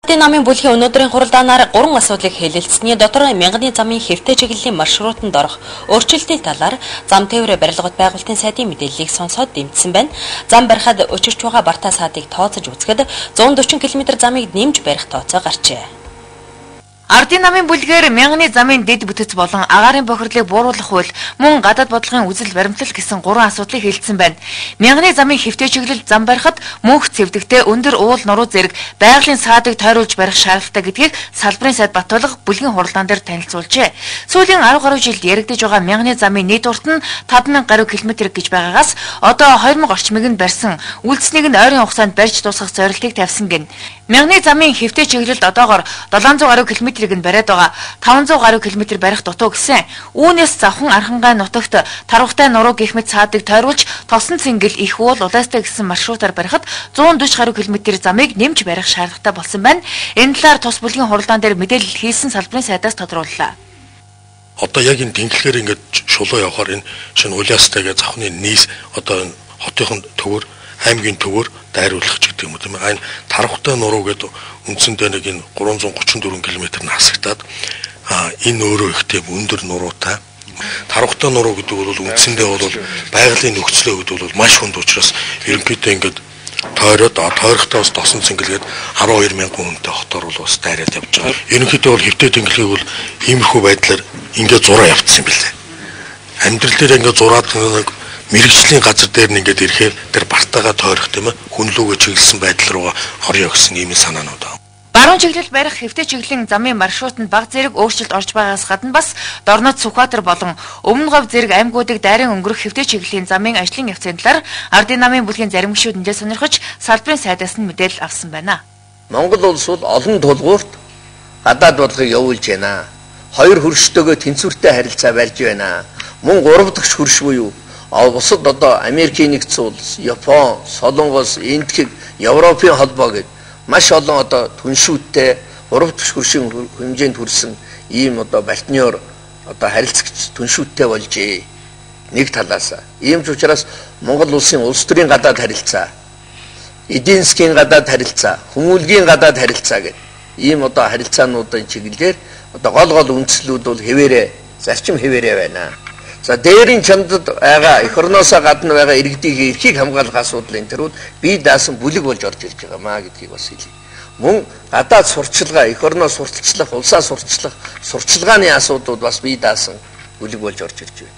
Намын бүлгийн өнөөдрийн хуралдаанаар 3 асуудлыг хэлэлцсэний дотор мянганы замын хэвтэй чиглэлийн маршрутанд орох өөрчлөлтийн талаар зам тээврээ барилгад байгуулалтын сайдын мэдээллийг сонсоод дэмжсэн байна. Зам барихад учирч байгаа бартаа саадыг тооцож үзэхэд 140 км замыг нэмж барих тооцоо гарчээ. Ардын намын бүлгээр мянганы замын дэд бүтэц болон агаарын бохирлыг бууруулах хууль мөн гадаад бодлогын үзэл баримтлал гэсэн 3 асуудлыг хэлсэн байна. Мянганы замын хэвтэй чиглэл зам барихад мөнх цэвдэгтэй өндөр уул нуруу зэрэг байгалийн саадыг тойруулж барих шаардлагатай гэдгийг салбарын сайд Батулга бүлгийн хуралдаан дээр танилцуулжээ. Сүүлийн 10 гаруй жилд яригдж байгаа мянганы замын нийт урт нь 5000 гаруй км гэж байгаагаас одоо 2000 орчмыг нь барьсан, үлдсэнийг нь ойрын хугацаанд барьж дуусгах зорилтыг тавьсан гин. Мянганы замын хэвтэй чиглэлд одоогоор 700 гаруй км-ийг нь бариад байгаа 500 гаруй км барих дутуу гэсэн. Үүнээс завхан Архангай нутагт тарвахтай нуруу гэх мэт цаадыг тойруулж Тосон цэнгэл их уул улаастай гэсэн маршрутаар барихад 140 гаруй км замыг нэмж барих шаардлагатай болсон байна. Энэ талаар тус бүлгийн хуралдаан дээр мэдээлэл хийсэн салбарын сайдаас тодрууллаа. Одоо яг энэ тэнглэхээр ингээд шулуу явахаар энэ шинэ улаастайгээ завхны нийс одоо хотын төвөр аймгийн төвөр дайруулах ч гэдэг юм уу. Энэ тарвахтай нуруу гэдэг үндсэндээ нэг энэ 334 км нь хасагдаад энэ өөрөө ихтэй өндөр нуруутай. Тарвахтай нуруу гэдэг бол үндсэндээ бол байгалийн нөхцөлөө гэдэг бол маш хүнд учраас ерөнхийдөө ингээд тойрогтой бас Тосон цэнгэлгээд 12000 хүнтэй хотоор бол бас дайраад явж байгаа. Ерөнхийдөө бол хэвтэй тэнглэхийг бол иймэрхүү байдлаар ингээд зураа явуулсан юм билээ. Амьдрал дээр ингээд зураад нэг мэрэгжлийн газар дээр нь ингээд ирэхээр тэр бартаага тойрох тийм ээ хүнлүүгээ чиглэсэн байдал руу орё гэсэн ийм санаанууд байна. Баруун чиглэл барих хэвтэй чиглэлийн замын маршрутанд баг зэрэг өөрчлөлт орж байгаас гадна бас Дорнод Сүхбаатар болон Өмнө Говь зэрэг аймагуудыг дайран өнгөрөх хэвтэй чиглэлийн замын ажлын явцын талаар Ардын намын бүлгийн зарим гишүүдэндээ сонирхож салбарын сайдаас нь мэдээлэл авсан байна. Монгол улс бол олон тулгуурт гадаад бодлогыг явуулж байна. Хоёр хөрштэйгөө тэнцвэртэй харилцаа барьж байна. Мөн 3 дахь хөрш буюу бусад одоо Америкийн нэгдсэн улс, Япон, Солонгос, Индийг, Европын холбоо гэдэг маш олон одоо түншүүдтэй 3 дахь хөршийн хэмжээнд хүрсэн ийм одоо партнер одоо харилцагч түншүүдтэй болжээ. Нэг талаас ийм ч учраас Монгол улсын улс төрийн гадаад харилцаа, эдийн засгийн гадаад харилцаа, хүмүүнлэгийн гадаад харилцаа гэдэг ийм одоо харилцаануудын чиглэлээр одоо гол үндслүүд бол хэвээрээ зарчим хэвээрээ байна. За дээрийн чамдад байгаа эх орноосоо гадна байгаа иргэдийн эрхийг хамгаалах асуудлын төрүүд бие даасан бүлэг болж орж ирж байгаа маа гэдгийг бас хэлье. Мөн гадаад сурталчилгаа, эх орноо сурталчлах, улсаа сурталчлах, сурталчилгааны асуудлууд бас бие даасан бүлэг болж орж ирж байна.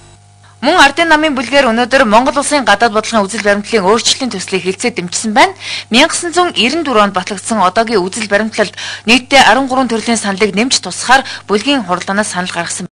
Мөн Ардын намын бүлгээр өнөөдөр Монгол улсын гадаад бодлогын үзэл баримтлалын өөрчлөлтийн төслийг хэлцээ дэмжсэн байна. 1994 онд батлагдсан одоогийн үзэл баримтлалд нийтдээ 13 төрлийн саналыг нэмж тусахаар бүлгийн хуралдаанаас санал гаргасан.